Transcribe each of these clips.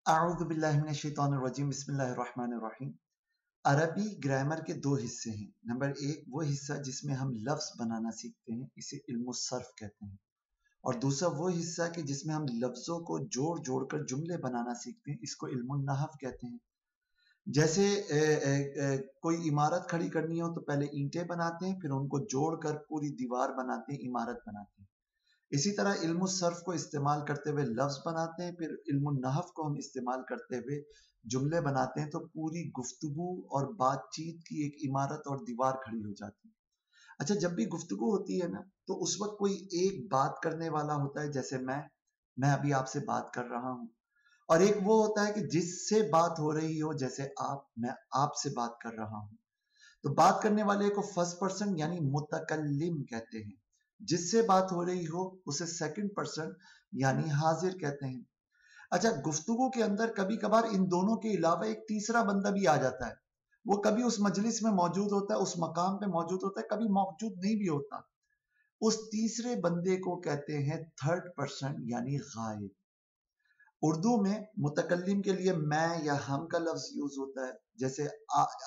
اعوذ باللہ من الشیطان الرجیم بسم اللہ الرحمن الرحیم۔ عربی گرامر کے دو حصے ہیں۔ نمبر ایک وہ حصہ جس میں ہم لفظ بنانا سیکھتے ہیں، اسے علم الصرف کہتے ہیں، اور دوسرا وہ حصہ کہ جس میں ہم لفظوں کو جوڑ جوڑ کر جملے بنانا سیکھتے ہیں، اس کو علم النحو کہتے ہیں۔ جیسے کوئی عمارت کھڑی کرنی ہو تو پہلے اینٹیں بناتے ہیں، پھر ان کو جوڑ کر پوری دیوار بناتے ہیں، عمارت بناتے ہیں۔ اسی طرح علم الصرف کو استعمال کرتے ہوئے لفظ بناتے ہیں، پھر علم النحو کو ہم استعمال کرتے ہوئے جملے بناتے ہیں، تو پوری گفتگو اور بات چیت کی ایک عمارت اور دیوار کھڑی ہو جاتی ہے۔ اچھا، جب بھی گفتگو ہوتی ہے نا، تو اس وقت کوئی ایک بات کرنے والا ہوتا ہے، جیسے میں ابھی آپ سے بات کر رہا ہوں، اور ایک وہ ہوتا ہے کہ جس سے بات ہو رہی ہو، جیسے میں آپ سے بات کر رہا ہوں۔ تو بات کرنے والے کو فرسٹ پرسن یعنی متکلم کہتے ہیں، جس سے بات ہو رہی ہو اسے سیکنڈ پرسن یعنی حاضر کہتے ہیں۔ اچھا، گفتگو کے اندر کبھی کبھار ان دونوں کے علاوہ ایک تیسرا بندہ بھی آ جاتا ہے، وہ کبھی اس مجلس میں موجود ہوتا ہے، اس مقام پہ موجود ہوتا ہے، کبھی موجود نہیں بھی ہوتا۔ اس تیسرے بندے کو کہتے ہیں تھرڈ پرسن یعنی غائب۔ اردو میں متکلم کے لیے میں یا ہم کا لفظ یوز ہوتا ہے، جیسے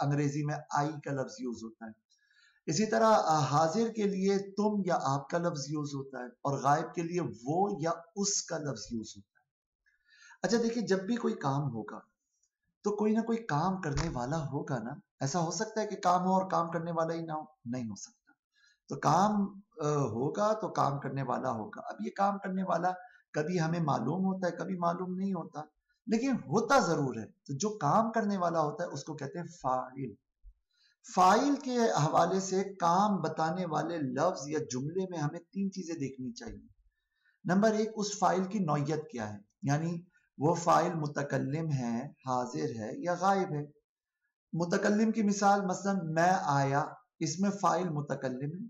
انگریزی میں آئی کا لفظ یوز ہوتا ہے۔ اسی طرح حاضر کے لیے تم یا آپ کا لفظ یوز ہوتا ہے، اور غائب کے لیے وہ یا اس کا لفظ یوز ہوتا ہے۔ اچھا دیکھیں، جب بھی کوئی کام ہوگا تو کوئی نہ کوئی کام کرنے والا ہوگا نا۔ ایسا ہو سکتا ہے کہ کام ہو اور کام کرنے والا ہی نہ ہو؟ نہیں ہو سکتا۔ تو کام ہوگا تو کام کرنے والا ہوگا۔ اب یہ کام کرنے والا کبھی ہمیں معلوم ہوتا ہے، کبھی معلوم نہیں ہوتا، لیکن ہوتا ضرور ہے۔ تو جو کام کرنے والا ہوتا ہے اس کو کہتے ہیں فاعل۔ فاعل کے حوالے سے کام بتانے والے لفظ یا جملے میں ہمیں تین چیزیں دیکھنی چاہیے۔ نمبر ایک، اس فاعل کی نوعیت کیا ہے، یعنی وہ فاعل متکلم ہے، حاضر ہے یا غائب ہے۔ متکلم کی مثال مثلا میں آیا، اس میں فاعل متکلم ہے۔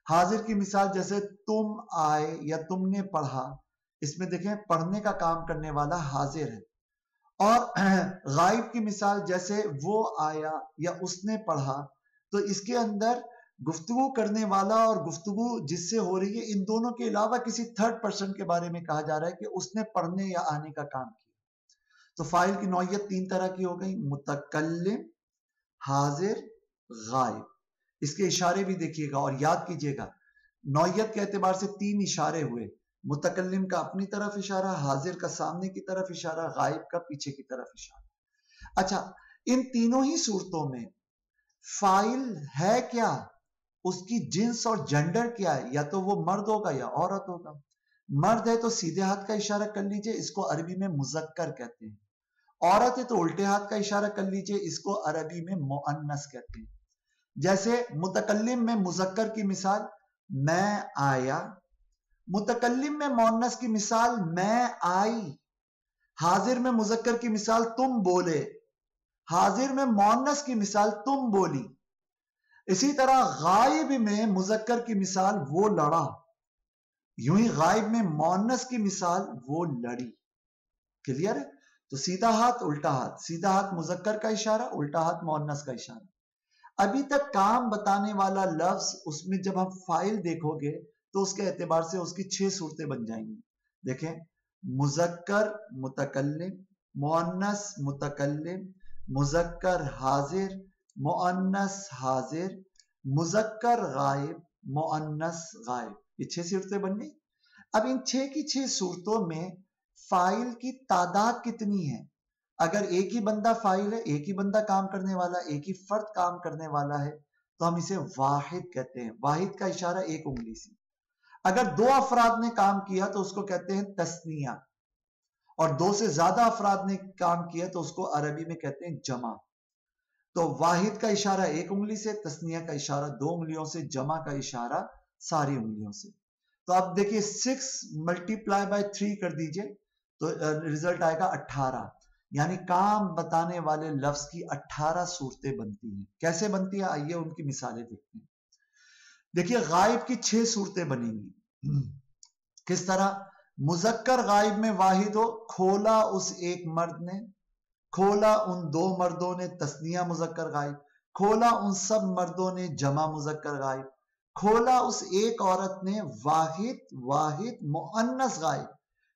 حاضر کی مثال جیسے تم آئے یا تم نے پڑھا، اس میں دیکھیں پڑھنے کا کام کرنے والا حاضر ہے۔ اور غائب کی مثال جیسے وہ آیا یا اس نے پڑھا، تو اس کے اندر گفتگو کرنے والا اور گفتگو جس سے ہو رہی ہے، ان دونوں کے علاوہ کسی تھرڈ پرسن کے بارے میں کہا جا رہا ہے کہ اس نے پڑھنے یا آنے کا کام کیا۔ تو فاعل کی نوعیت تین طرح کی ہو گئی: متکلم، حاضر، غائب۔ اس کے اشارے بھی دیکھیے گا اور یاد کیجئے گا، نوعیت کے اعتبار سے تین اشارے ہوئے: متکلم کا اپنی طرف اشارہ، حاضر کا سامنے کی طرف اشارہ، غائب کا پیچھے کی طرف اشارہ۔ اچھا، ان تینوں ہی صورتوں میں فاعل ہے کیا، اس کی جنس اور جنڈر کیا ہے، یا تو وہ مرد ہوگا یا عورت ہوگا۔ مرد ہے تو سیدھے ہاتھ کا اشارہ کر لیجئے، اس کو عربی میں مذکر کہتے ہیں۔ عورت ہے تو الٹے ہاتھ کا اشارہ کر لیجئے، اس کو عربی میں مؤنث کہتے ہیں۔ جیسے متکلم میں مذکر کی مثال میں آیا، متکلم میں مؤنث کی مثال میں آئی، حاضر میں مذکر کی مثال تم بولے، حاضر میں مؤنث کی مثال تم بولی۔ اسی طرح غائب میں مذکر کی مثال وہ لڑا، یوں ہی غائب میں مؤنث کی مثال وہ لڑی۔ کلیئر ہے؟ تو سیدھا ہاتھ الٹا ہاتھ، سیدھا ہاتھ مذکر کا اشارہ، الٹا ہاتھ مؤنث کا اشارہ۔ ابھی تک کام بتانے والا لفظ، اس میں جب ہم فاعل دیکھو گے تو اس کے اعتبار سے اس کی 6 صورتیں بن جائیں گی۔ دیکھیں، مذکر متکلم، مؤنث متکلم، مذکر حاضر، مؤنث حاضر، مذکر غائب، مؤنث غائب۔ یہ 6 صورتیں بن گئی۔ اب ان 6 کی 6 صورتوں میں فاعل کی تعداد کتنی ہے؟ اگر ایک ہی بندہ فاعل ہے، ایک ہی بندہ کام کرنے والا، ایک ہی فرد کام کرنے والا ہے، تو ہم اسے واحد کہتے ہیں۔ واحد کا اشارہ ایک انگلی سے۔ اگر 2 افراد نے کام کیا تو اس کو کہتے ہیں تثنیہ، اور 2 سے زیادہ افراد نے کام کیا تو اس کو عربی میں کہتے ہیں جمع۔ تو واحد کا اشارہ ایک انگلی سے، تثنیہ کا اشارہ 2 انگلیوں سے، جمع کا اشارہ ساری انگلیوں سے۔ تو اب دیکھیے 6 ملٹیپلائی بائی 3 کر دیجئے تو رزلٹ آئے گا 18، یعنی کام بتانے والے لفظ کی 18 صورتیں بنتی ہیں۔ کیسے بنتی ہیں؟ آئیے ان کی مثالیں دیکھتے ہیں۔ دیکھیے غائب کی 6 صورتیں بنیں گی۔ کس طرح؟ مذکر غائب میں واحد ہو، کھولا اس ایک مرد نے، کھولا ان 2 مردوں نے، تثنیہ مذکر غائب، کھولا ان سب مردوں نے، جمع مذکر غائب، کھولا اس ایک عورت نے، واحد واحد مؤنث غائب،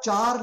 4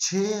6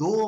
2